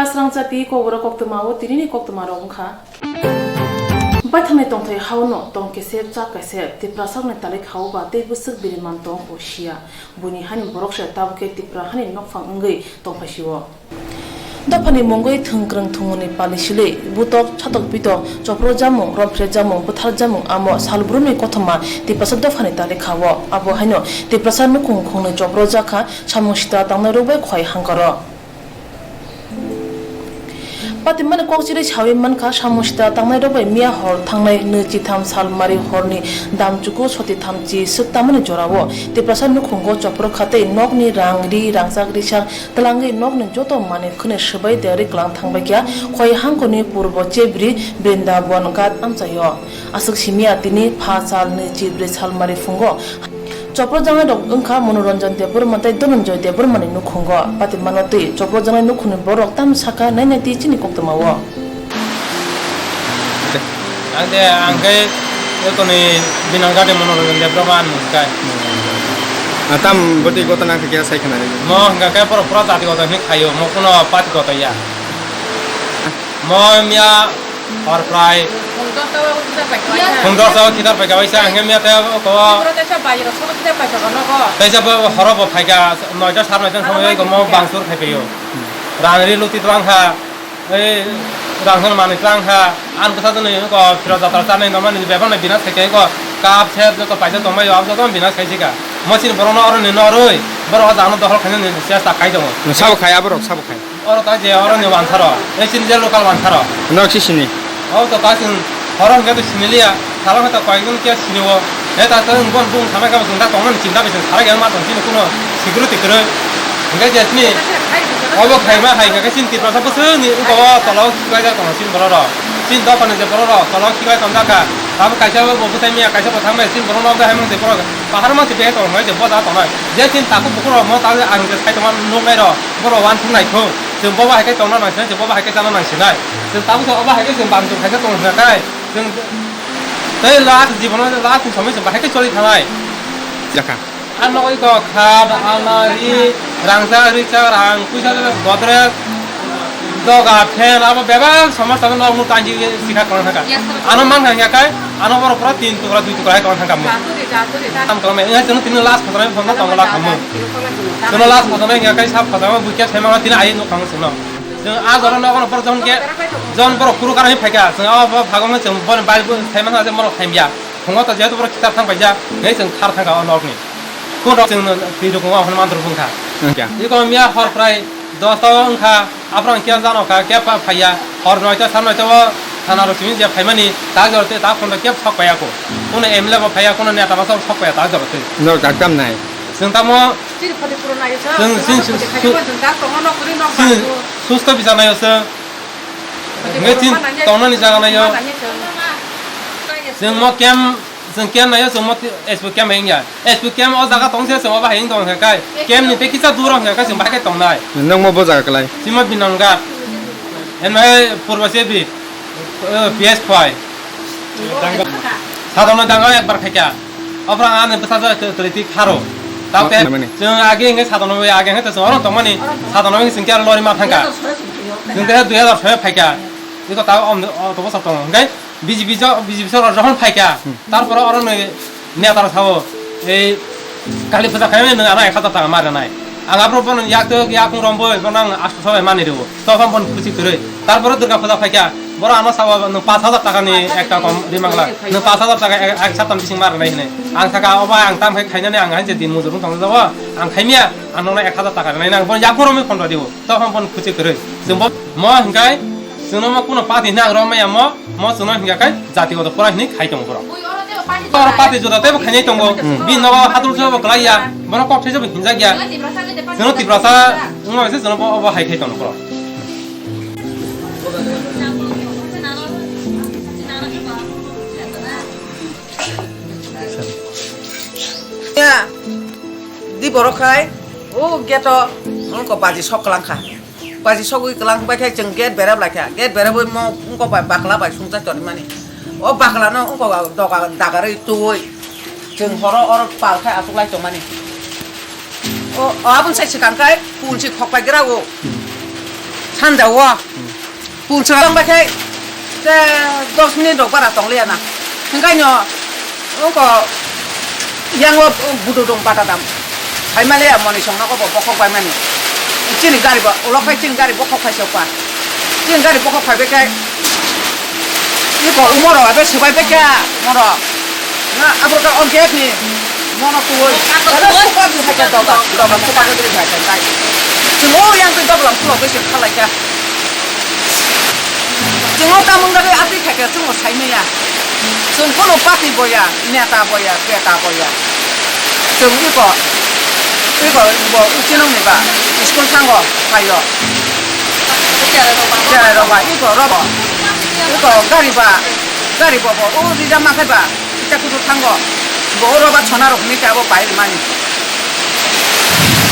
serang cati ko bora kok temawo tiri ni kok temaro ungkha. Bathane tong thai hauno tong kesep cha kase tipra sak ne talik hau ba te busuk biriman tong osia buni hani borok sha tab ke tipra hani nok phang ngai tong phasiwo. Dapani mongoi thungkrang thunguni palisile butok chatok pito chopro jamung romfre jamung buthar jamung amo salbruni kothama tipasad dafani tale khawo abo haino tiprasad nukung khungni chopro jakha samushita tangna robai khoi hangkaro Patimane kokchire chawi mankha samushita tangnai robai mia hor thangnai nuchi tham salmari horni damchuko soti thamchi suktamani jorawo tiprasad nukhungo chopro khate nokni rangri rangsakri sang tlangi nokni joto mane khune sbai deari klang thangbai kya khoi hangkoni purbo chebri brindaban gat amchayo asuk simia tini phasal nuchi bre salmari fungo Chopro jangai dok ungkha monoranjan debur matai dononjoy debur mani nukhungo patimano tui chopro jangai nukhuni borok tam saka nai ti chini koktamawo ande angkai etoni binangade monoranjan debur man kai atam boti kota nang kya sai khana mo hanga kai pura tati kota ni khayo mo kuno pati kota ya mo mia or prai Kungdor sawo kita pakai waisa angin mia teh kau Tesa horob pakai noja sar noja sama kau mau bangsur pakai yo Rangri luti terang ha rangsan manis terang ha an kesat nih kau firasat terasa nih nama nih beban nih binas pakai kau kap set kau pakai tomai yo abis itu binas pakai sih mesin berona orang nih noroi berona jangan dohol kayaknya nih siapa kai dong sabu khai aborok sabu khai orang tahu je orang nih wansaro sini je lokal wansaro noksi sini oh tuh kasih orang kita sinilia kalau kita kau itu kia siniwo tak tahu bukan bung sama kamu tunggu tongan cinta bisa hari yang matang sini kuno security keren enggak jadi nih oh kayak mah kayak sini tipe apa sih nih kau kalau kita tongan sini berapa sini dah pernah berapa kalau kita tongan kah kamu kaisa buku temi kaisa pertama sini berapa dah emang berapa bahar mah tipe tongan aja buat apa tongan jadi sini takut buku mau tahu angkat kayak tongan nomor berapa wan pun naik tuhซึ่งบ่ว่าให้ตรงนั้นหน่อยซึ่งบ่ว่าให้ตรงนั้นหน่อยสิได้ซึ่งตามที่ว่าให้ซึ่งบางจุดให้ตรงนั้นได้ซึ่งแต่ลาที่มันลาที่สมัยซึ่งบ่ให้ช่วยทำไม jaka อันน้อยก็ขาดอันนี้รังซาริชารังคุยกันกอดเรดอกอาเพนอาแบบแบบสมัยตอนนั้นเราตั้งใจสิขาคนทั้งกันอันนั้นมันอย่างไรอันนั้นว่าเราतीนตัวเราดูตัวให้คนทั้งกันทำตัวไม่งั้นซึ่งที่นั่นลาสพัฒนาผมต้องลาขโมยซึ่งลาสพัฒนาอย่างไรสับพัฒนาบุคคลใช้มาที่นั่นไอ้นุ๊กของซึ่งซึ่งอาจารย์เราก็พอจนแก่จนพอครูการให้ไปแก่ซึ่งเอาพากันมาซึ่งพอใบใช้มาซึ่งมันเราทำยาผมว่าตอนเช้าตัวเราคิดทั้งไปยางั้นซึ่งขาดทั้งกันเอานอกนี่คุณเราซึ่งที่ดูของเราคนมันตรงกันค่ะนี่ก็มีฮอร์ไพรดอสต์องค่ะอัปรังเกียร์จานออกค่ะเก็บพยาฮอร์น้อยจะสามน้อยจะว่าท่านเราสิ่งที่จะพยมันนี่ตากจอดตากคนเราเก็บช็อกไปอ่ะกูคนเอ็มเลวพยาคนเนี่ยตามาสอบช็อกไปตากจอดเลย no kakam nai ซึ่งตามว่าสุดท้ายพิจารณาอยู่ซึ่งเงี้ยที่ตอนนั้นพิจารณาอยู่ซึ่งมอแกมซึ่งแกมนายซึ่งมอเอสพีแกมเองอย่างเอสพีแกมเอาจากตรงเสียซึ่งว่าเองตรงไหนกันแกมนี่เป็นกิจดูร้องอย่างกันซึ่งไม่ให้ตรงไหน nang mo bo jaka kalai ที่มันเป็นนังกัดเห็นไหมพูดว่าเสียบีPS5 ถ้าตรงนั้นดังก็ยังบาร์แค่เอาพลังงานเป็นภาษาตัวที่คาร์โร่แต่ซึ่งอาเกงก็ชาตนวิอาเกงก็จะสอนเราตรงนี้ชาตนวิสิ่งที่เราลอยมาทางกันซึ่งแต่ตัวเราใช้ไฟกันนี่ก็ตาตัวสับตรงงั้นBGBเราจะห้องไฟกันตามพอเราเนี่ยตาเราเท่าการเลี้ยงภาษาไทยเนี่ยอะไรข้าจะต่างมาได้อังกฤษพวกนั้นอยากคงรำบ่อยพวกนั้นอาชีพมันนี่ดูตัวฟังคนคุยกันเลยตามพอเราดึงกับภาษาไฟกันบราณสาวนึกภาษาตัดกันนี่เอกคอมดีมั้งล่ะนึกภาษาตัดกันเอกชัดตั้งดิฉันมาอะไรเนี่ยอังสักเอาว่าอังตามใครเนี่ยอังหันจะดินมุดรุ่งตรงนั้นว่าอังใครเนี่ยอันนั้นเอกชัดตัดกันนี่นะคนอยากคงรำไม่คนเราดูตัวฟังคนคุยกันเลยซึ่งบ่มอหิงไก่ซึ่งน้องมาคุณปาร์ตี้นั่งรำไม่ยามมอซึ่งน้องหิงไก่จัติก็ตัวพลังนี่ใครตรงบ่ตัวปาร์ตี้จุดเต็มใครเนี่ยตรงบ่บินน้องฮัตตุลเชื่อว่าใครยาบ่น้องก็ใช้จะเป็นหินจักยาซึ่งน้องติดภาษาน้องไม่ใช่ซึ่งน้องว่าใครตรงบ่di borok khai geto ko baji sok kelang kha baji sok kelang ba khai jeng get berap la kha get berap mo ko bakla ba sungta tor mani o bakla no ko doka dagare tuoi jeng horo or pal khai asuk lai to mani o abun sai sikang khai pun si khok pa gira go 산자와 불처럼 밖에 때 10미니트 바라 동리야나 그러니까요 그거 양어 부도동 바다담 할말이야 뭐니 정나고 버벅 발만이 찌는 가리 봐 올라가 찌는 가리 버벅 하셔봐 찌는 가리 버벅 발백에 이거 우모로 앞에 서발백에 뭐로 나 앞으로 언제니 뭐나 그거 내가 속아도 하겠다가 너가 속아도 들이 할 텐데 지금 양도 더블랑 풀어 그시 칼라이까 지금 어떤 거를 앞에 가게 좀 삶이야 지금 그로 빠지 보야 내다 보야 배다 보야 지금 이거 뭐 우지놈이 봐 이스콘 산거 봐요 자라로 봐 이거 러버 이거 가리 봐 어디다 막 해봐 자꾸도 탄거 뭐로 봐 전화로 보내자고 봐야 많이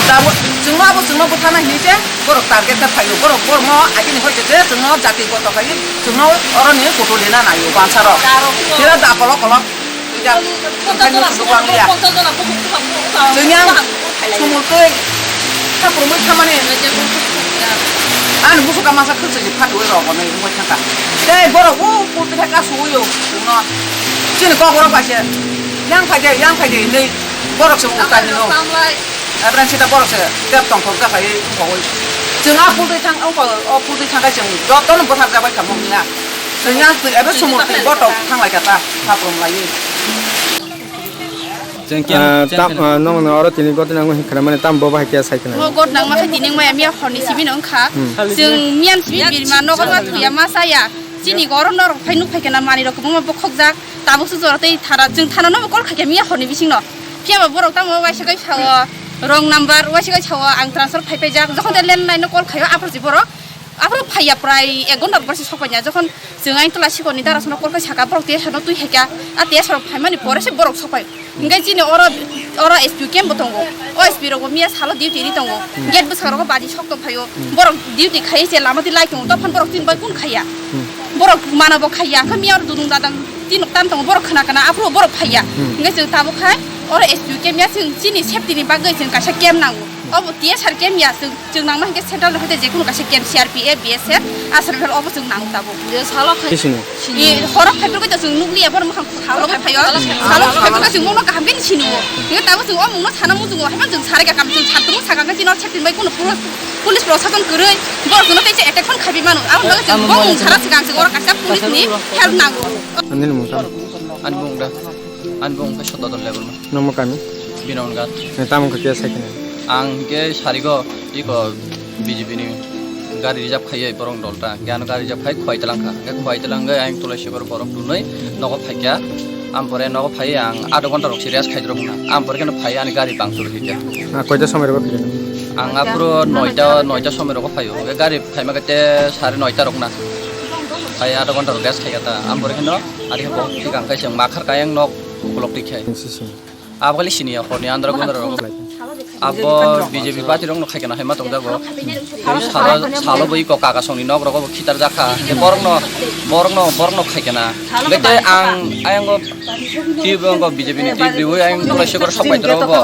나뭐 증거부 타나 이제 그렇 target 타요 그렇 뭐 아기는 거기 제 증거 잡기 것도 가지 증거 어른이 고돌리나 나요 관사로 제가 다 걸어 이제 kontainer suangnya 그냥 숨을 끄이 다 보면 가만히 안 무슨 가만서 크지 파도로 거는 이거 잠깐 네 뭐라고 볼때 해가 소요 그거 지는 거꾸로 가시 양파게 네 뭐라고 좀 웃다니요 아브란 치다 뭐라고 대통령 거가 가이 보고 지금 앞으로 장 앞으로 장가 지금 저는 못 하자 봐 감옥이야 그냥 그 애들 숨을 끄이 뭐도 상라겠다 앞으로 라이 nong oro tini got nang khana mane tam boba hakia saikana mo got nang ma khatining ma mi khoni sibi nong kha jeng mian sibi bir ma no got ma thuya ma saya chini goron nor phainu phaikana mani rok mo bokhokjak tabu su jortei thara jeng thana no kol khake mi khoni bising no pia ba borok tam wa sagai chawa wrong number wa sagai chawa ang transfer phaipai jak jokhon landline no kol khayo apro ji borok apro phaiya prai 1 ঘন্টা পর সপাইয়া যখন जों आइ तला सिखनि दारा सना कलका साका book ते सना तुइ हेका आ ते सर फाइमानि परे से ब्रक सपाय इंगाय जिने अरा एसपी केम बतंगो ओ एसपी रगो मिया सालो डिउटी रि दंगो गेट बसारगो बादि सकतो फायो ब्रक डिउटी खाइ से लामाति लाइखौ तफन ब्रक तिन बाय कुन खाया ब्रक मानबो खाया खा मिया दुदुं दादां तिन तान दंगो ब्रक खना kana आप्रो ब्रक फाया इंगाय जों ताबो खाय अरा एसपी केम या जों जिनि सेफ्टिनि बागै जों कासा केम नांगो अब ते सार केम या जों नांमा के सेन्ट्रल होते जेकुनु कासा केम सीआरपीएफ बीएसएफ आसरफेल अब जों नांग ताबो सालो 이 허락 발표가 좀 누구야 버는 한 사로 발표요. 사로 발표가 좀 뭐가 감긴 치니고. 이거 따고 좀 어묵노 사나 무슨 거 하면 좀 사례가 감좀 잡동 사가가 지나 책들 뭐 이거는 폴리스 프로사건 그래. 뭐 그거 때에 액션 카비만 아무 거 좀 뭐 살아서 강세 거라 같이 폴리스니 헬 나고. anil muta anbung ke shot dol level nomo kami binon gat tam hakia saikana ang ke sarigo iko BJP ni gari rijab khai borong dolta gyano gari rijab khai khoi talangka ke khoi talanga ang tulasi bor borong tunai nogo phaikya ampore nogo phai ang 8 ঘন্টা rok serious khai drok na ampore keno phai ani gari bangtur hikya koita samay ro phikena ang apro 9ta somay rok phayo e gari khai magate 9:30 rok na phai 8 ঘন্টা rok gas khai ta ampore keno ari bo thikang khai sing makhar kayang nok ukolok dikhai abgali sini ya khoni andra gondar rok abo BJP party rong no khaikena hema tongdago salo boi ko kaka songni nok rogo khitar jakha borong no khaikena bete ang ayango tibongo BJP ni tibri oi ang tulasi kor sopai drogo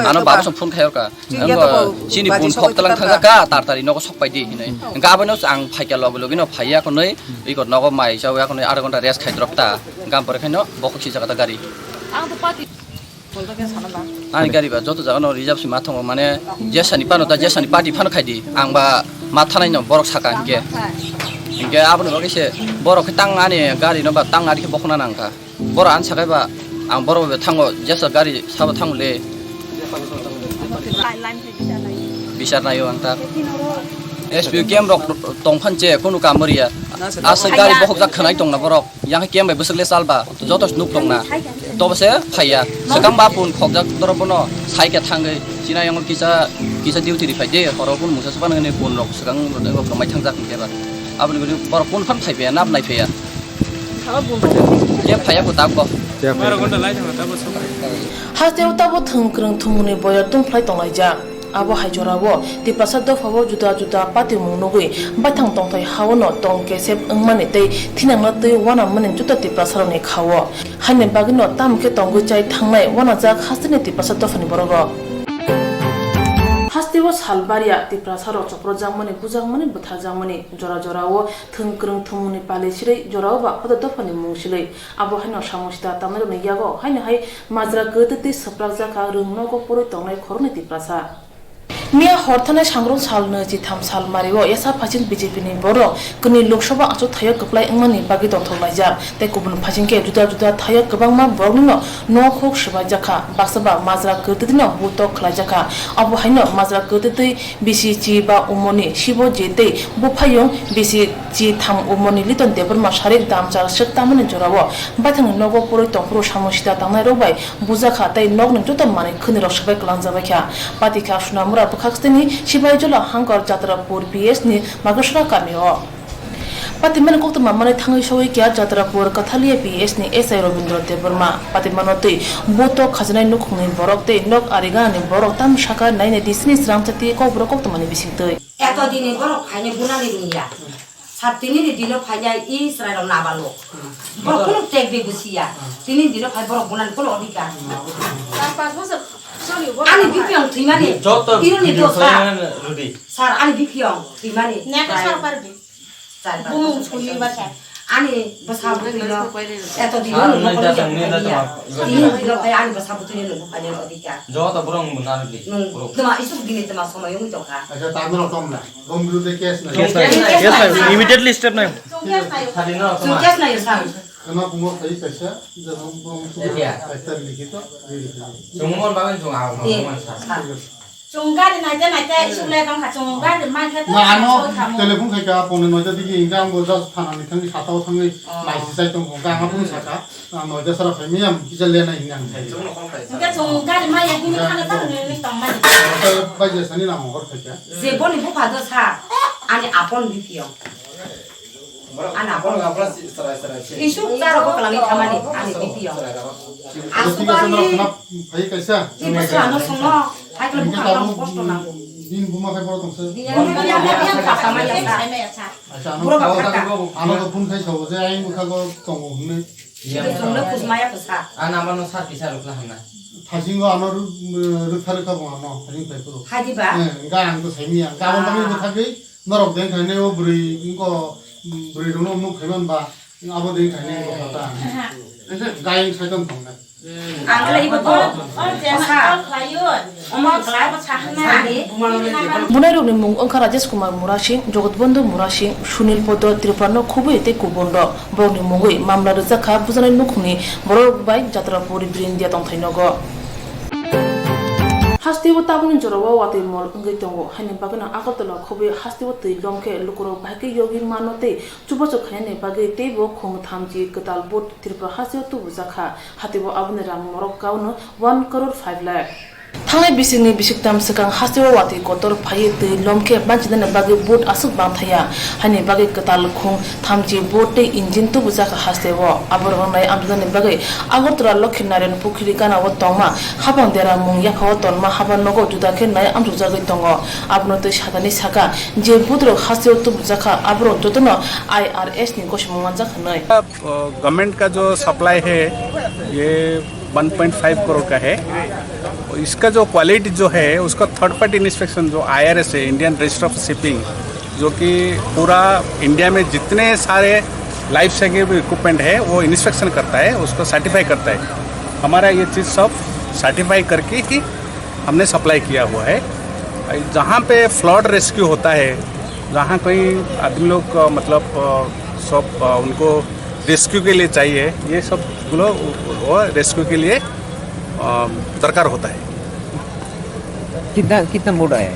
ano bab som phun khayor ka ango chini pun phok talang thanga ka tartari nok sopai di hinai ga abano ang phaikya logi no phaiya ko nei iko nogo mai chawa ko nei 8 ঘন্টা rest khai dropta gam pore khaino bokhi jagata gari ani gari ba joto jaga no reserve si mathongo mane jesani pano ta jesani party phano khaidi angba mathanai no borok saka inge abno bagi se borok tang ani gari no ba tang ari ke bokhna nangka borok an sakai ba ang borok be thango jesa gari sabo thangule bisar nayo angta SPU kem rok tongphan che kunu kamariya asa gari bokhok jak khanai tongna borok yang kem bai busle salba joto nuk tongna tobase phaiya sakang ba pun khokjak dorobono saike thangai china yang kisa duty ri phaide horobun musa saban ne pun rok sakang rodego kamai thangjak keba abni gori bor pun phan phaibe nap nai phaiya ke phaiya ko tab ko hastew tabo thungkrung thumuni boya tungflai tonglaija abo haijorabo ti prasad do phabo juda pati munogui bathang tongthai hawono tongke sep angmani tei thinangla tei wana manin juta ti prasarone khawo haine bagino tamke tongu chai thangnai wana jak hastini ti prasad do phani borogo hastewa Chopro Salbaria, Tiprasaro, Chopro Jamani, Buzamani, Butajamani, Jora Jorao, Tunkrung Tumuni Palishri, Jorova, the Topani Mushili, Abohano Shamushta, Tamil Megago, Hainai, Mazra Gurti, Saprazaka, Runogo Puriton, Coronity Prasa. Mia Hortana Shangron Salnerji Tam Salmario, Yasa Pachin BJP Boro, Kuni Lokshoba Ato Taya Kapla Ingmani Bagito Tolaja, the Kubun Pachinke, Juda Taya Kabama Borno, no Cook Shabajaka, Basaba, Mazra Kurtino, Buto Klajaka, Abuhino, Mazra Kurti, BCG Ba Umoni, Shibo Jete, Bupayong, BCG Tam Umoni, Little Debor Mashari, Damja, Shetaman and Jorawa, Batan Nogo Purito, Shamoshita, Tamarobai, Buzaka, they knocked to the money, Kuniroshabek Lanzavaka, Patika Shunamura. Kakstini Shibajola Hankor Jatrapur PS ni Magashra Kamio. Patiman Kokta Mamani Tangi Shoikia Jatrapur Katalia PS ni Esai Robindro de Burma, Patimanote, Boto Kazana Nukuni Borokte, Nok Arigani Borotam Shaka 9 Disney Ramtati Kobrokotmani Visito. Eto dini borok hanya guna ni dunia. Sabtini di dino hanya Israel nabalo. Borok pun tek di Rusia. Tini dino hanya borok guna pun odika. Ani bipiong timani. Iru ni dosa. Sar ani bipiong timani. Neka sar parbi. Bumung skuli baca. Ani besabu tino. Eto dino no kalau dia. Dino dino kayak ani besabu tino no hanya odika. Jauh tak burung benar ni. Tema isu dini tema sama yang itu kan. अच्छा तामिल कम ना कम बिरुद्ध case ना immediately step na Sungkias na yun sang. कना पुंगो सही कैसे जब हम पुंगो ऐसा लिखित तो Semua bagian jungau, Cungga di naja isu le kang cungga di mana kita. ना आनो टेलीफोन के क्या पुंगो नोजा दिखी इनका हम बोझ थाना निकल के खाता हो थंगे लाइसेंस साइट तो पुंगा हम पुंग सका नोजा सर फैमिली हम किसे लेना ही नहीं Cungga cungga di mana yang ini kan kita ni tongman. तो बजे सनी ना मोहर कैसे Zebon ibu pada sa. Ani apon bipiong. Ani apon. Isu cara kau kelangi kamani ani bipiong. तो ठीक है सर अपना भाई कैसे Ibu selama semua. Hai kalau इनके bukan तारों kamu kos tonang. दिन बुमा के बोलो तुमसे Yang sama yang sa. अच्छा आनो तो पुंग खाई छो जे आई मुखा को तंगो हमने Jumlah kusmaya besar. anak manusia bisa lupa hana. थाजिंगो आनो रुखा रुखा बुआनो थाजिंग पेपरो Haji ba. enggak angko semi yang kawan kami berthake norok den kane o buri ingko buri rono mu kheman ba abo den kane ko kata gaing saidam thongna Angkala ibu tu. Oh jangan klayun. Omong kelai besar hari. Bunai ni mung angka Rajesh Kumar Murashing, Jogotbandhu Murashing, Shunil Podo Tripurano Kubu ite Kubondo, Boni Mungui, Mamla Rizaka, Buzana Nukuni, Boro Bai Jatrapuri Brindia Tontainogo. Hastiwo tabun jorawa wati mol ngai tongo hani bagana akotala khobe hastiwo tei lomke lukuro bhake yogi manote chubocho khane bage tebo khong thamji katal bot tirpa hastiwo tu buzakha hatibo abune ram morok kauno 1 crore 5 lakh Tangai bising bisiktam sekang hastiwo wati kotor phaye tei lomke banchidana bage bot asuk bang thaya hani bage katal khong thamji bot te engine tu buzakha hastiwo aborong nai amdane bage agotara lokhinaren pukhiri kana wa tongma habang dera mung yakho tonma haban nogo juda ke nai amru jagai tongo abno te sadani saka je budro hastiwo tu buzakha abro jotono IRS ni koshmongan jakhnai government का जो supply है ये 1.5 करोड़ का है इसका जो quality जो है उसका थर्ड पार्टी इंस्पेक्शन जो IRS है इंडियन रजिस्टर ऑफ शिपिंग जो कि पूरा इंडिया में जितने सारे लाइफ सेविंग इक्विपमेंट है वो इंस्पेक्शन करता है उसको सर्टिफाई करता है हमारा ये चीज़ सब सर्टिफाई करके ही हमने सप्लाई किया हुआ है जहाँ पे फ्लड रेस्क्यू होता है जहाँ कोई आदमी लोग मतलब सब उनको रेस्क्यू के लिए चाहिए ये सब वो रेस्क्यू के लिए दरकार होता है कितना बोट आया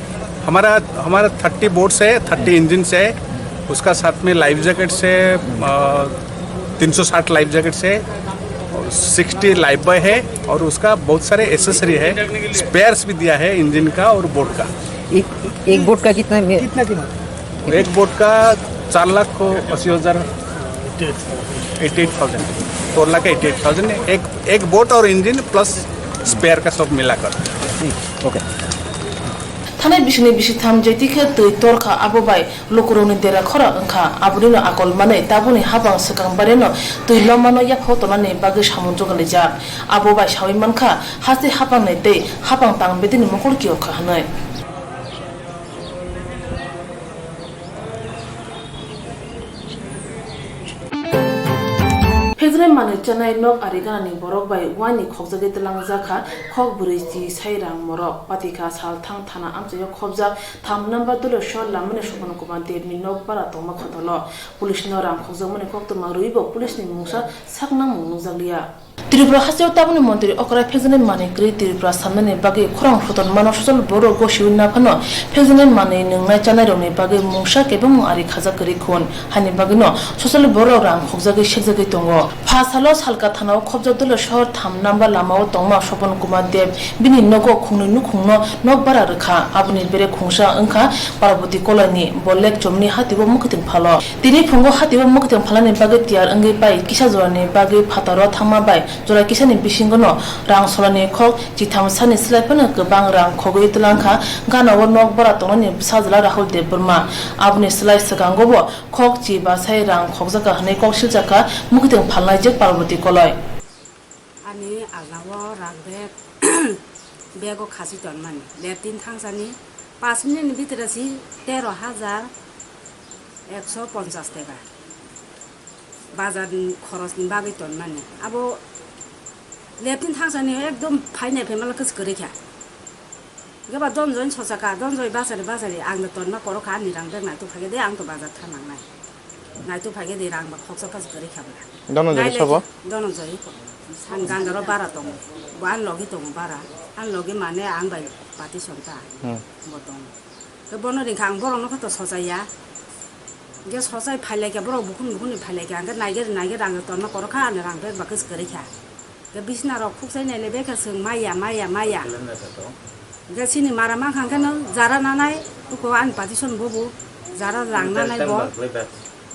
हमारा 30 बोट्स है 30 इंजन है उसका साथ में लाइफ जैकेट से 360 लाइफ जैकेट से 60 लाइफ बॉय है और उसका बहुत सारे एसेसरी है स्पेयर्स भी दिया है इंजन का और बोट का एक बोट का कितना एक बोट का 4,80,000 88,000 4,88,000 एक बोट और इंजन प्लस स्पेयर का सब मिलाकर okay Tanai bisini bisi tham jeti ke tei torka abobai lokoroni dera khora angkha abunino akol mane tabuni habang sekang bareno tei lomano yak hotona ne bagi samunjo galija abobai shawi mankha hasi habang ne tei habang tang bedini mokol kiyo kha hanai Fezne mani chanai nok arigana ni borok bai wani khokjage telang jaka khok buri chi sairang morok patika sal thang thana amchayo khobjak tham number tulo shol lamane shokon kuban terni nok para tongma khotolo police no ram khokjak mane khok to maruibo police ni mungsa sakna mungnu jaglia Tripura Haseo Tabuni Montri Okra Pezene Mani Great Tripura Samane Bagi Kurang Futon Manosol Boro Goshiuna Pano Pezene Mani Nunga Chanarone Bagi Mungsha Kebum Ari Kazakari Kun Hani Bagino Social Boro Ram Hogzagi Shizagi Tongo Pasalos Halkatano Kobjadula Short Tam Number Lama Tongma Shopon Kumadeb Bini Nogo Kunu Nukuno Nok Bararaka Abuni Bere Kungsha Unka Parabuti Kolani Bolek Jomni Hatibo Mukitin Palo Dini Pungo Hatibo Mukitin Palani Bagi Tiar Ungi Bai Kishazorani Bagi Pataro Tama Bai Jora kisani bisingono rang solani khok jitham sani slaipana gobang rang khogoi tulangkha gana wo nok bara tongni sajla rahul de burma abni slai sagangobo khok chi ba sai rang khogjaka hne kok siljaka mukiteng phalnai je parvati koloi ani alnawo ragbe bego khasi tonmani letin thangsani 5 minute ভিতরে C 13150 টাকা বাজার খরচ নি বাগে tonmani abo letin thangsani ekdom phaine phemal kis gorekhya gaba donjon chosaka donjoi basari angna tonma korokha ni rang bek na to phage de ang to bazar thanang nai nai to phage de rang ba khoksa kas gorekhya bla donjoi sabo donjoi san gandaro bara tong ban logi tong bara an logi mane ang bai pati sonta botong ke bono ring khang borong no khato sosaya ge sosai phaile ke borok bukun ni phaile ke ang naige rang tonma korokha ni rang bek ba kis gorekhya ke bisna ro khukse ne lebe ka sung maya ge sini marama khang kan jara nanai ko an pati son bobu jara rang nanai bo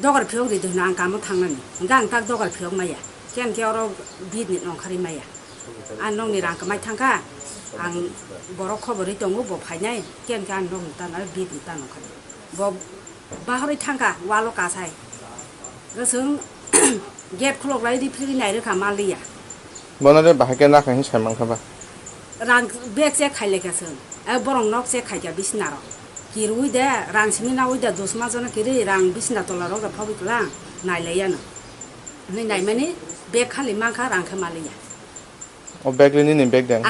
dogar phiok ri du nang kam thangnani gang tak dogar phiok maya ken ke oro bid ni nong khari maya an nong ni rang ka mai thangka ang borok khobori tongu bo phainai ken kan nong tan ar bid ni tan khari bo bahari thangka walo ka sai ge sung gate khlok lai di phiri nai re kha maliya bonare bahake na khan samang khaba rang bek se khaile ka sung a borong nok se khai ka bisna ro kirui de rang simina ui de dosma jona kiri rang bisna tola ro ga phabi kla nai le yana ni nai mani bek khali mang kha rang kha maliya o bag ni ni bag dang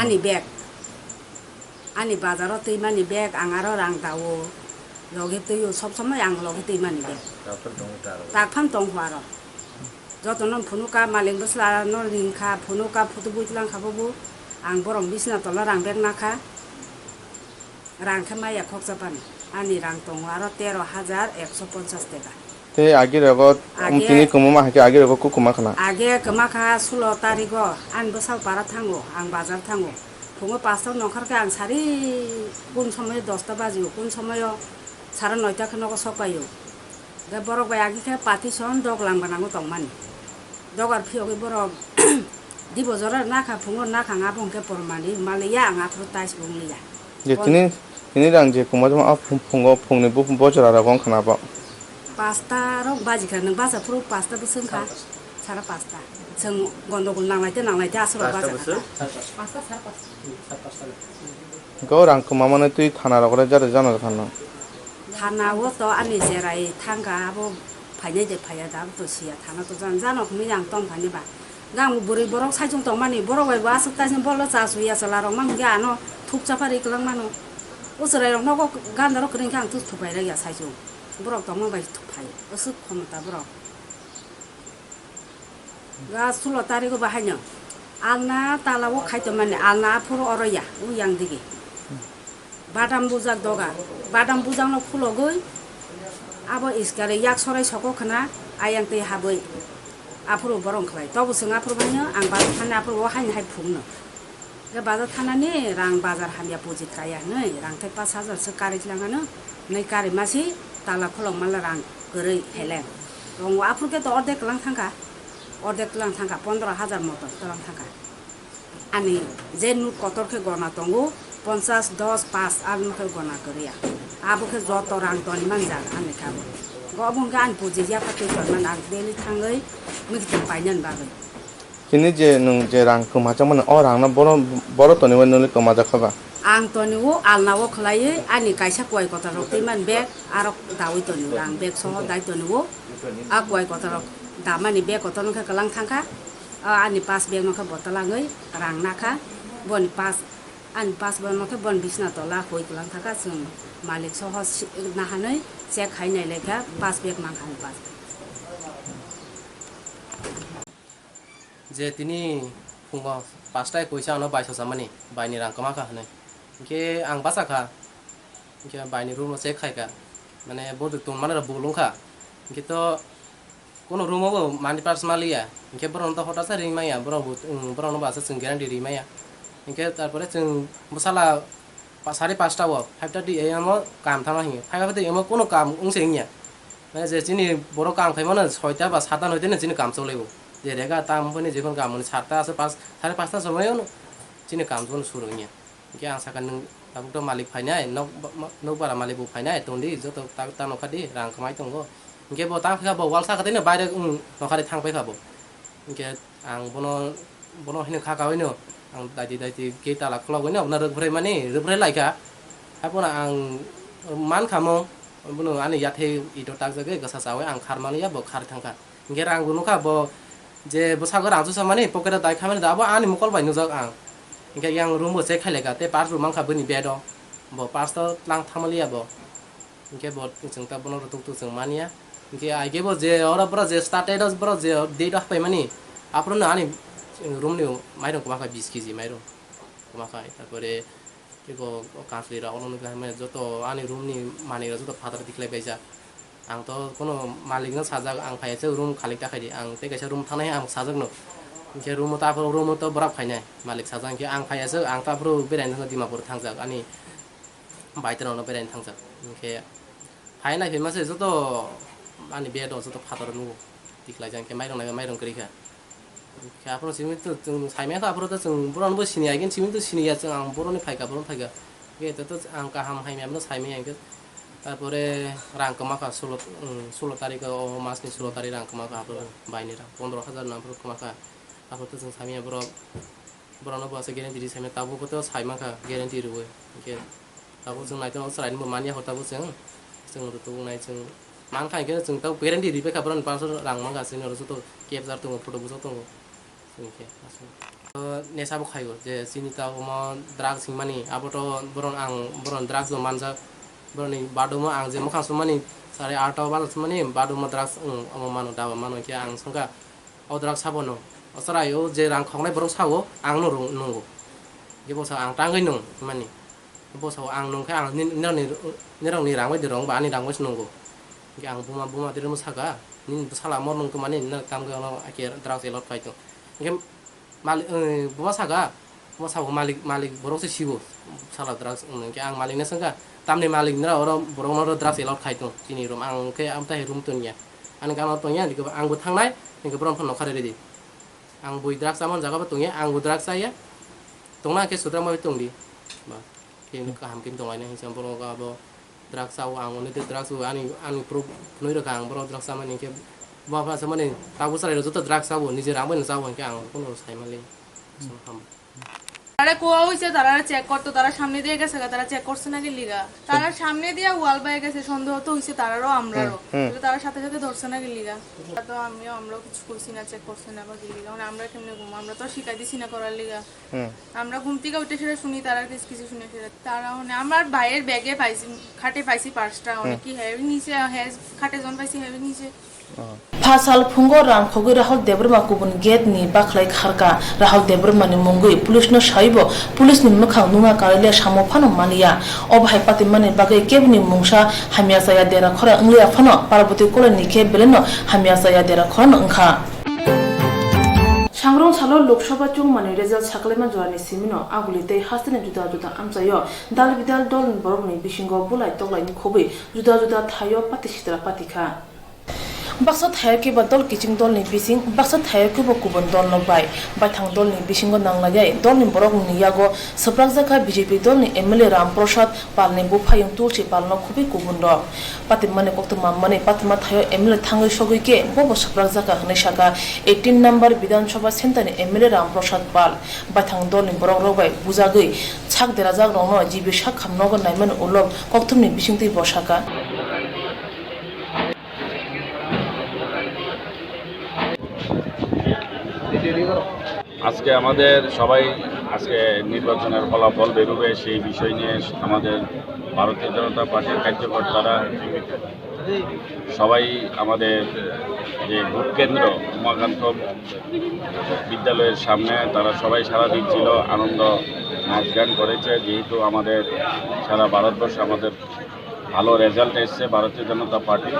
ani bazaro te mani bek angaro rang dawo logi te yo sob somai ang logi te mani bek tak pham tong hwa ro jotonon phunuka maleng basla no ringkha phunuka phutubuitlang khabobu ang borong bisna tola rang bek nakha rang khamaya khoksapan ani rang tong aro 13150 টাকা te agi rogot tini kumuma hake agi rogot kuma khana age kama kha 16 tarigo an bosal para thango ang bazar thango phungo 5 nongkhar ka ang sari kun somoy 10 ta baji kun somoy 9:30 ta khano ko sopayo ga borok bai agi kha pati son dog lang banango tongmani dogar phiogi borok dibo jora na kha phungo na kha nga bongke pormani maliya nga thru tais bongliya je tini rang je kuma jama phungo phungni bu bojara ra gong khana ba pasta rok baji kha nang basa puru pasta busung kha sara pasta jeng gondogol nanglai te asro baja pasta sara pasta go rang kuma mane tui thana rokre jare jana thana thana wo to ani jerai thangka abo phaine je phaya da to sia thana to jano khmi yang tom phani ba gang buri borok saijung tong mani borok bai wa sakta sin bolo cha suya sala rong mang ga no thuk cha phari klang mano usrai rong no go gan ro kring kang tu thupai ra ya saijung borok tong mang bai thupai usuk khomta borok ga 16 tariko bahanya alna talawo khaito mane alna phuro oroya u yang digi badam bujak doga badam bujang no phulo goi abo iskare yak sorai soko khana ayang te haboi afro borong khlai tobu sing afro banya ang bazar thana afro wa hain hai phumno ge bazar thana ni rang bazar hamya puji kaya nei rang te 5000 se kari langano nei kari masi tala kholong mala rang gorei hele rong wa afro ke to ordek lang thangka 15000 moto talang thangka ani jenu kotor ke gona tongu 50 10 5 alno ke gona korea abo ke joto rang ton manja ani khabo gobung gan puji ya pati ton man ang deli thangai mukti painan ba kini je nung je rang kuma jamana o rang na boro toni wan nuli kuma ja khaba ang toni wo alna wo khlai ani kaisa koi kota rok timan bek arok dawi toni rang bek so dai toni wo a koi kota rok दामानि bag अतनखा गलां थांखा आंनि पास bag नखा बतलाङै रां नाखा बन पास आंनि पास बन नखा बन बिसना तला हय गलां थाखा जों मालिक सहज नाहानै चेक हायनाय लेखा पास बेग मांखानि पास जे तिनी फुङाव 5टाय पयसा आनो बायस जामानि बायनि रां कमाखा हने के आं बासाखा के बायनि रुम से खायका माने बद तुम माने बुलुंखा के तो कोनो रुमो मानि पास मालिया के बरन तो हटा से रिमाया बरन बासा जों ग्यारान्टी रिमाया के तारपरे जों मसाला 5:30 व 5:30 am काम थामा हिं 5:30 am कोनो काम उंसे हिंया माने जे जिनि बरो काम खायमानो 6टा बा 7टा नयते जिनि काम चलेबो जे रेगा ताम पनि जेखन काम 7टा से 5:30 समयावनो जिनि काम जन सुरु हिंया के आं साका नों दाबुक मालिक फायनाय नौ बारा मालिक बु फायनाय तोंदि जतो ता नखादि रां कमाय दंगो के बो ता खाबो वाल साखादैनो बायरे नखादि थांबाय खाबो के आं बनो हिनो खाखावैनो आं दाइदि के ताला खलावैनो ना रोगफ्राय माने रोगफ्राय लायका हापना आं मान खामो बुनो आनि याथे इतो ताक जगे गसा सावे आं खारमालिया बो खार थांखा के रां गुनुखा बो जे बसागर आजु सामाने पकेट दाइ खामानि दाबो आनि मुकल बायनो जग आं के yang room bo se khailega te par room angkha bani bedo bo pas to lang thamaliya bo ke bo chung ta bono tuk tu chung mania ke ai ke bo je ora bro je started os bro je date of pay mani apro na ani room ni mairong kuma kha 20 kg mairong kuma kha tarpore ke bo kansli ra olonu ga me joto ani room ni mani ra joto father diklai baisa ang to kono malik na sajak ang phaiche room khali ta khai di ang te kaisa room thanai ang sajak no के room तो बराब फाइनाय मालिक साजां के आं फायासो आं ताब्रो बेरायनो थांगा दिमापुर थांजाक आनि बायतरावनो बेरायनो थांजाक के फायनाय फेमासे जतो आनि बेद जतो फादर नु दिखलाय जां के माइरं करिखा के आपरो सिमिन तो जों साइमाखा आपरो तो जों बरनबो सिनिया गेन सिमिन तो सिनिया जों आं बरनि फायगा के तो आं गाहाम हाइमायाबो साइमे आंके तारपरे रां कमाखा 16 तारिख मासनि 16 तारिख रां कमाखा आपरो बायनि रां 15000 नामफोर कमाखा आपरो तो जों सामिया बरनो बासे गेरेन्टी रि साइमे ताबो तो साइमाखा गेरेन्टी रुवे के ताबो जों नायतो सरायनि मानिया हताबो जों रुतो नाय जों मांखा के जों ताव गेरेन्टी रि बेखा बरन 500 रां मांगा जों रुतो केपजार दङ फटो बुजो दङ जों के नेसाबो खायो जे सिनिता अमा ड्राग्स सिंमानि आबोto बरन ड्राग्स मानजा बरनि बादुमा आं जे मखा सुमानि 8:30 बाल सुमानि बादुमा ड्राग्स अमा मानो दाबा मानो के आं संगा अ ड्राग्स साबनो असरायो जे रां खावनाय बरं सावो आं नंगौ के बसा आं टांगै नं मानि बसाव आं नंखाय आं निरंनि रां बायदि रं बानि रां बायस नंगौ के आं बुमा दिरम सागा नि साला मर नंगौ मानि न काम गानो आके ड्राग्स एलट फाइतो के मालिक बुमा सागा बुमा साव मालिक बरंसे सिबो साला ड्राग्स के आं मालिकना संगा तामनि मालिक नरा अर बरंनो ड्राग्स एलट खाइतो तिनि रुम आं के आमताय रुम तनिया आं गानो तनिया दिको आंबो थांनाय निको बरन फन नखारे रेदि आं बुइ ड्राग्स आमन जागाबो तंगे आं बु ड्राग्स आया तंना के सुद्रा मा तंदि बा के काम किन दंगायना हिसाब बरो गाबो ड्राग्स आव आं ओने ड्राग्स आनि प्रूफ नय रखा आं बरो ड्राग्स आमानि के बाबा समने ताबु सराय जतो ड्राग्स आव निजे रामबो जाव के आं कोनो साइमाले सम তারা কোয়া হইছে তারা চেক করতে তারা সামনে দিয়ে গেছে তারা চেক করছে নাকি লিগা তারা সামনে দিয়ে ওয়াল বাই গেছে সন্দেহ তো হইছে তারারও আমরারও তারা সাথে সাথে ধরছে নাকি লিগা তো আমরাও কিছু কইছি না চেক করছে না বা কি লিগা মানে আমরা কেমনে ঘুম আমরা তো শিখাই দিছি না করার লিগা আমরা ঘুম থেকে উঠে সেটা শুনি তারা কিছু শুনে সেটা তারা মানে আমার ভাইয়ের ব্যাগে পাইছি খাটে পাইছি পার্সটা অনেক কি হেভি নিচে খাটে জন পাইছি হেভি নিচে Pasal phungo rang khogi Rahul Debrma kubun gate ni baklai kharka Rahul Debrma ni mungui police no shaibo police ni mukhang nunga karile samo phano mania obhai pati mane bagai kebni mungsha hamia saya dera khora nglia phano paraboti kole ni ke beleno hamia saya dera khora ngkha Sangrong salo Lok Sabha chung mani result saklema jwani simino agulite hastene juda amsayo dal bidal dol borobni bishingo bulai toglai ni khobi juda thayo pati sitra patikha Baksa thaya ke dol kiching dol ni bising baksa thaya ke kubon dol no bai bathang dol ni bisingo nanglajai dol ni borok ni yago saprak jaka BJP dol ni MLA Ram Prasad palni bufayung tulchi palno khubi kubon do patimane koktuma mane patma thayo MLA thangai sogoi ke bobo saprak jaka hne shaka 18 number Bidhan Sabha center ni MLA Ram Prasad pal bathang dol ni borok robai bujagoi chak derajak rongno jibi shak khamnogo naiman ulok koktum ni bisingti bosaka আজকে আমাদের সবাই আজকে নির্বাচনের ফলাফল বেরোবে সেই বিষয় নিয়ে আমাদের ভারতীয় জনতা পার্টির কার্যকর্তারা সবাই আমাদের যে ভোট কেন্দ্র উমাকান্ত বিদ্যালয়ের সামনে তারা সবাই সারা দিচ্ছিল, আনন্দ নাচ গান করেছে। যেহেতু আমাদের সারা ভারতবর্ষে আমাদের ভালো রেজাল্ট এসছে ভারতীয় জনতা পার্টি।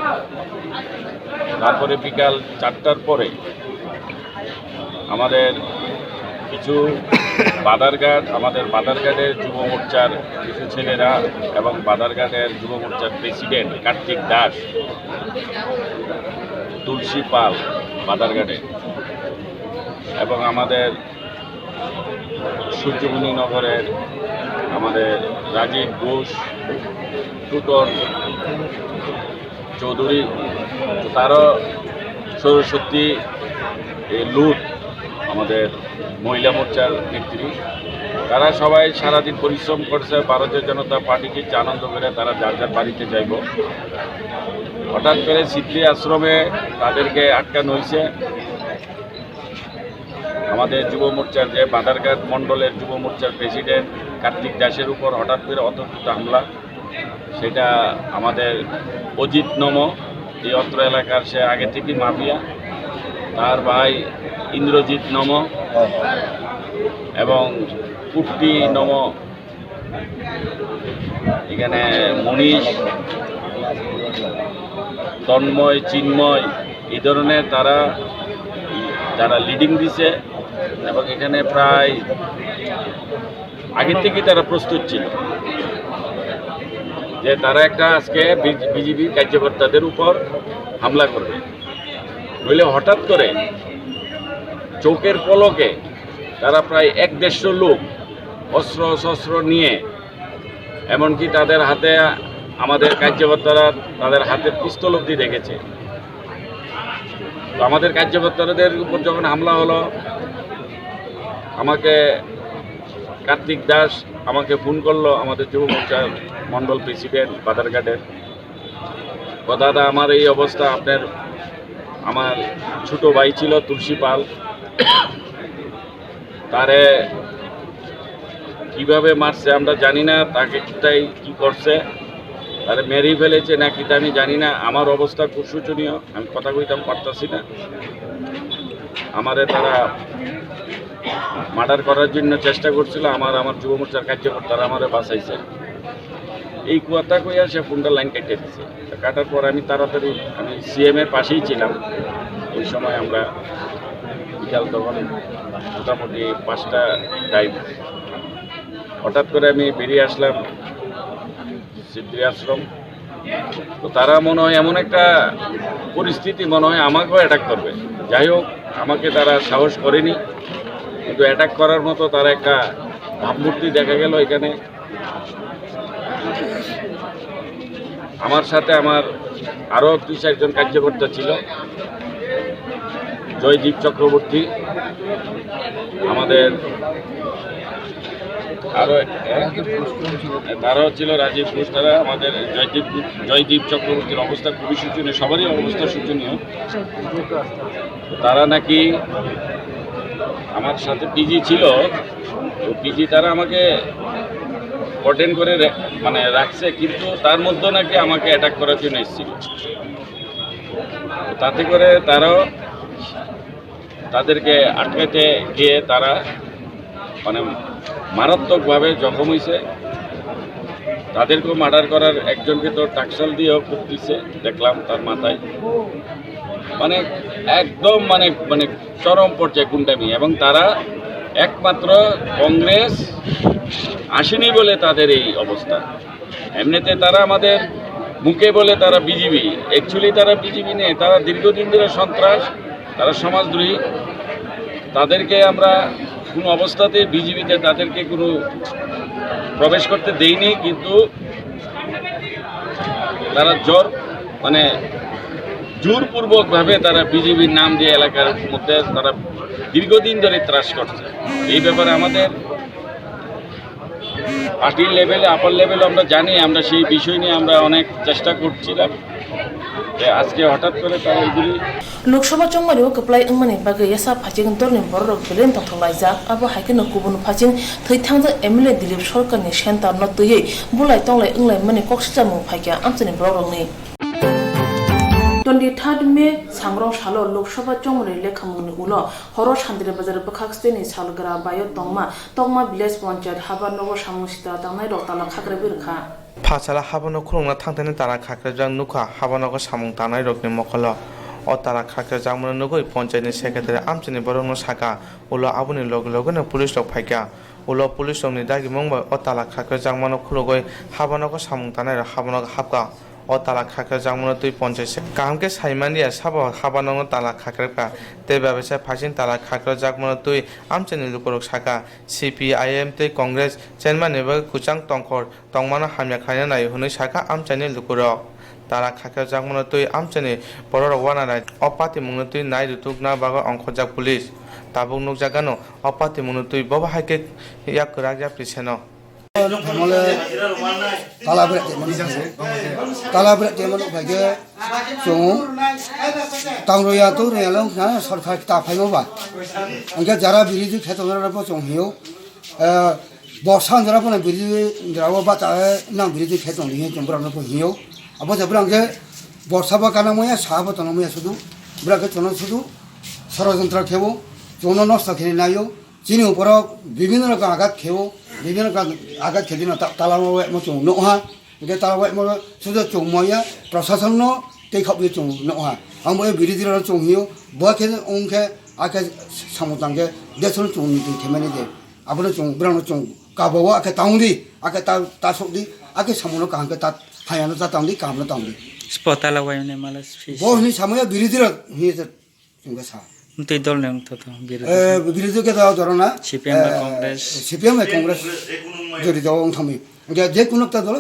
তারপরে বিকাল 4টার পরে আমাদের কিছু আমাদের বাদারঘাটের যুব মোর্চার কিছু ছেলেরা এবং বাদারঘাটের যুব মোর্চার প্রেসিডেন্ট কার্তিক দাস, তুলসী পাল বাদারঘাটে, এবং আমাদের সূর্যমণি নগরের আমাদের রাজীব ঘোষ, টুটন চৌধুরী, তারও সরস্বতী লুট আমাদের মহিলা মোর্চার নেত্রী, তারা সবাই সারাদিন পরিশ্রম করছে ভারতীয় জনতা পার্টিকে আনন্দ করে তারা যার যার বাড়িতে যাইব। হঠাৎ করে সিদ্ধি আশ্রমে তাদেরকে আটকানো হয়েছে। আমাদের যুব মোর্চার যে বাদারঘাট মণ্ডলের যুব মোর্চার প্রেসিডেন্ট কার্তিক দাসের উপর হঠাৎ করে অতর্কিত হামলা, সেটা আমাদের অজিত নম, এই অত্র এলাকার সে আগে থেকেই মাফিয়া, তার ভাই ইন্দ্রজিৎ নম এবং কুট্টি নম, এখানে মনীষ, তন্ময়, চিন্ময়, এই ধরনের যারা লিডিং দিছে এবং এখানে প্রায় আগে থেকে তারা প্রস্তুত ছিল যে তারা একটা আজকে বিজেপি কার্যকর্তাদের উপর হামলা করবে। নইলে হঠাৎ করে চোখের পলকে তারা প্রায় 150 লোক অস্ত্র নিয়ে, এমনকি তাদের হাতে আমাদের কার্যকর্তারা তাদের হাতে পিস্তল অবধি রেখেছে। তো আমাদের কার্যকর্তাদের উপর যখন হামলা হলো, আমাকে কার্তিক দাস আমাকে ফোন করলো, আমাদের যুব মোর্চার মণ্ডল প্রেসিডেন্ট বাদারঘাটের, দাদা আমার এই অবস্থা, আমার ছোট ভাই ছিল তুলসী পাল, তারে কিভাবে মারছে আমরা জানি না, তাকে কোথায় কি করছে, তারে মেরেই ফেলেছে নাকি তা আমি জানি না। আমার অবস্থা খুব শোচনীয়, আমি কথা কইতাম পারতাছি না। আমারে তারা মার্ডার করার জন্য চেষ্টা করছিল, আমার যুব মোর্চার কার্যকর্তারা আমারে বাঁচাইছে। এই কথা কইয়া সে ফোনটা লাইন কেটে দিচ্ছে। কাটার পর আমি তাড়াতাড়ি, আমি সিএমের পাশেই ছিলাম ওই সময়, আমরা বিকাল তখন মোটামুটি 5টা টাইম, হঠাৎ করে আমি বেরিয়ে আসলাম সিদ্ধি আশ্রম। তো তারা মনে হয় এমন একটা পরিস্থিতি, মনে হয় আমাকেও অ্যাটাক করবে। যাই হোক, আমাকে তারা সাহস করেনি, কিন্তু অ্যাটাক করার মতো তারা একটা ভাবমূর্তি দেখা গেল এখানে। আমার সাথে আমার আরও 2-4জন কার্যকর্তা ছিল, জয়দীপ চক্রবর্তী, আমাদের তারাও ছিল রাজীব ঘোষ, তারা আমাদের জয়দীপ চক্রবর্তীর অবস্থা খুবই শোচনীয়, সবারই অবস্থা শোচনীয়। তারা নাকি আমার সাথে পিজি ছিল, তো পিজি তারা আমাকে অটেন্ড করে রাখছে, কিন্তু তার মধ্যে নাকি আমাকে অ্যাটাক করার জন্য এসেছিল। তাতে করে তাদেরকে আটকাতে গিয়ে তারা মারাত্মকভাবে জখম হয়েছে। তাদেরকেও মার্ডার করার, একজনকে তো টাকশাল দিয়েও খুব দিচ্ছে দেখলাম তার মাথায়, একদম চরম পর্যায়ে গুন্ডামি। এবং তারা একমাত্র কংগ্রেস আসেনি বলে তাদের এই অবস্থা। এমনিতে তারা আমাদের মুখে বলে তারা বিজেপি, অ্যাকচুয়ালি তারা বিজেপি নেই, তারা দীর্ঘদিন ধরে সন্ত্রাস, তারা সমাজদ্রোহী। তাদেরকে আমরা কোনো অবস্থাতে বিজেপিতে তাদেরকে কোনো প্রবেশ করতে দেয়নি, কিন্তু তারা জোরপূর্বকভাবে তারা বিজেপির নাম দিয়ে এলাকার মধ্যে তারা দীর্ঘদিন ধরে ত্রাস করছে। এই ব্যাপারে আমাদের পার্টির লেভেলে, আপার লেভেলে আমরা জানি, আমরা সেই বিষয় নিয়ে আমরা অনেক চেষ্টা করছিলাম, আজকে হঠাৎ করে তারা এগুলি লোকসভা চংমারিও কপ্লাই 응মানি বাগে এসা ফাচিং দরনি বড়রক বেলেন তংথংলাইজাক আবো হাইকেন গুবুন ফাচিং থৈথাংজা এমএলএ দিলীপ সরকারনি সেন্টার নতयै বুলাই তংলাই 응লাই মানি কক্সিজামু ফাইকা আমচনি বড়রকনি 23 মে सांग्रां सालो लोकसभा चंगरे लेखामुनि उलो हरो शान्तिरे बाजार बखाक्सतेनि सालग्रा बायो तंगमा विलेज पंचायत हाबानगर सामुसिता तांनाय रक्ताला खाग्रे बिरखा फासाला हाबानो खुलुंना थांथेनि तारा खाख्रेजां नुखा हाबानगर सामुं तानाय रकनि मखल o tala khakra jamuna nugoi panchayatni secretary amchini borongno saka ulo aboni logno police rok phaika ulo police rokni dagi mongba o tala khakra jamuna khulogoi habanogo samung tanai habanogo habka o tala khakra jamuna tui panchayat kamke saimania sabo habanogo tala khakra te babasa phasing tala khakra jamuna tui amchini lukorok saka CPIM te congress chairman eba kuchang tongkhor tongmana hamya khaina nai hunoi saka amchani lukorok তারা খাকা জাগমনা তুই আমচেনি বড় রওয়ানা নাই অপাতি মুনো তুই নাই দুতুক না বাগা অংখজাক police তাবুক nook জাগানো অপাতি মুনো তুই বাবা হাইকে ইয়াক রাগয়া প্রিছেন মলে তালাবরে তেমন ভাগে চং তাংরয়া তো রেলং না সরকার তা ফাইবা আঙ্কে যারা বিরোধী ক্ষেত্ররা চং হিও বর্ষান যারা পনে বিরোধী যারা বা তা না বিরোধী ক্ষেত্র নিয়ে চংবরা হিও আবার যাবরাঙ্গে বর্ষা বা কানাময়া সাহাবা তনময়া শুধু ব্রাকে চন শুধু ষড়যন্ত্র খেব যৌন নষ্ট খেয়ে নাইও চিনি উপর বিভিন্ন রকম আঘাত খেব বিভিন্ন রকম আঘাত খেয়ে তালাবাই চৌ নহা যে তালাবাই শুধু চৌময়া প্রশাসন তে খাবি চৌ নহা আমি বিরোধীরা চৌহিও বকে অংখে আগে সামুতাঙ্গে দেশের চৌনি খেমানি দে আবার চৌ ব্রানো চৌ কাবাও আগে তাউদি আগে তা সবদি আগে সামুনো কাহাকে তা ফায়ানো তা তাউদি কামনো তাউদি Spotala wayne malas fish. বহনি সাময়া বিরোধীরা হিয়ে চৌঙ্গা সা Unti dol ne unto to বিরোধী কে দাও ধরো না CPM Congress. CPM কংগ্রেস যদি দাও থামি যে কোনো একটা দল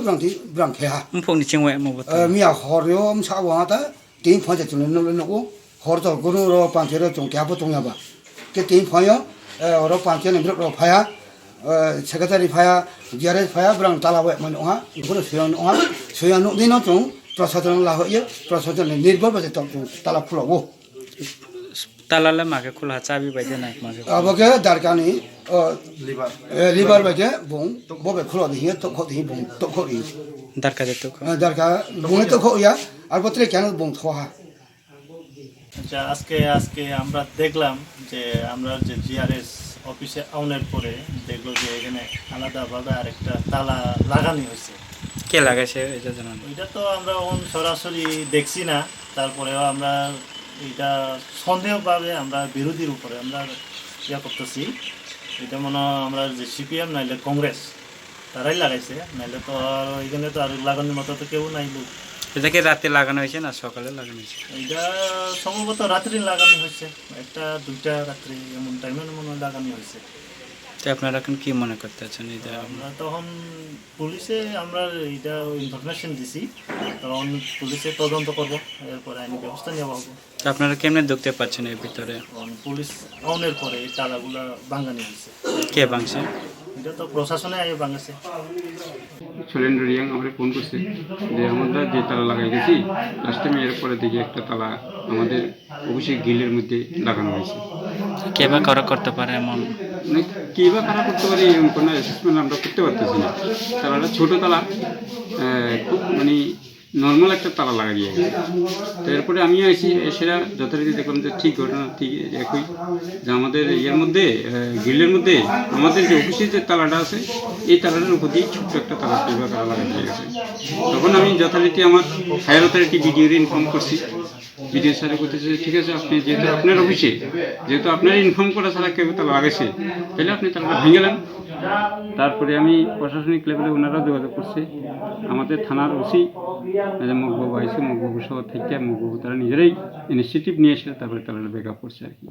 ব্রাং খেহা Mpong ni chingwe mo bot. মিয়া হরিও সাওয়াটা তিন ফজে চুনে নগো হর তো গুরু র পাঁচের চং ক্যাপ চংয়াবা কে তিন ফয় র পাঁচে নিব্র র ফায়া সেক্রেটারি ফায়া জিআরএস ফায়া ব্রাং তালাবে মানে ওহা গুরু সুয়ান দিন চং প্রশাসন লাহয়ে প্রশাসন নির্ভর বাজে তালা ফুলাবো Talala mage khula chabi baide na mage. আবকে দারকানি লিভার বাজে বং ববে খুলো দিহি তো খো দিহি বং তো খো দিহি Darka de to. দারকা বং তো খো ইয়া আর বতরে কেন বং থোহা আচ্ছা আজকে আমরা দেখলাম যে আমরা যে জিআরএস অফিসে আউনের পরে দেখলো যে এখানে আলাদাভাবে আরেকটা তালা লাগানো হয়েছে কে লাগাইছে এটা জানেন এটা তো আমরা সরাসরি দেখছি না তারপরেও আমরা এটা সন্দেহভাবে আমরা বিরোধীর উপরে আমরা ইয়া করতেছি এটা মনে হয় আমরা যে সিপিএম নাইলে কংগ্রেস তারাই লাগাইছে নাইলে তো আর এখানে তো আর লাগানোর মতো তো কেউ নাই লোক এটা কি রাতে লাগানো হয়েছে না সকালে লাগানো হয়েছে এটা সম্ভবত রাত্রি লাগানো হয়েছে একটা দুইটা রাত্রি এমন টাইমে মনে হয় লাগানো হয়েছে তো আপনারা এখন কি মনে করতেছেন এটা আমরা তখন পুলিশে আমরা এটা ইনফরমেশন দিছি তখন পুলিশে তদন্ত করব এরপরে আইনি ব্যবস্থা নেওয়া হবে তো আপনারা কেমনে ঢুকতে পারছেন এর ভিতরে পুলিশ অনের পরে এই তালাগুলা ভাঙানি দিচ্ছে কে ভাঙছে এটা তো প্রশাসনে আগে ভাঙাছে সুরেন্দ্র রিয়াং আমাকে ফোন করছে যে আমরা যে তালা লাগাই গেছি লাস্ট টাইমে এরপরে দেখি একটা তালা আমাদের অবশ্যই গিলের মধ্যে লাগানো হয়েছে কে বা কারা করতে পারে এমন মানে কে বা কারা করতে পারে এরকম কোনো অ্যাসেসমেন্ট আমরা করতে পারতেছি না তালাটা ছোটো তালা খুব মানে নর্মাল একটা তালা লাগাই গেছে তো এরপরে আমি সেটা যথারীতি দেখলাম যে ঠিক ঘটনা ঠিক একই যে আমাদের ইয়ের মধ্যে গ্রিলের মধ্যে আমাদের যে অফিসের যে তালাটা আছে এই তালাটার উপর দিয়ে ছোট্ট একটা তালা কিংবা তালা লাগাই হয়ে গেছে তখন আমি যথারীতি আমার হায়ার অথরিটি বিডিওরে ইনফর্ম করছি বিডিও স্যারে করতেছে ঠিক আছে আপনি যেহেতু আপনার অফিসে যেহেতু আপনার ইনফর্ম করা ছাড়া কেউ তালা লাগাইছে তাহলে আপনি তালাটা ভেঙে তারপরে আমি প্রশাসনিক লেভেলে ওনারা যোগাযোগ করছে আমাদের থানার ওসি মকবাবু আইসে মকবাবু সহ থেকে মকবাবু তারা নিজেরাই ইনিশিয়েটিভ নিয়ে এসে তারপরে তারা ব্যাক আপ করছে আর কি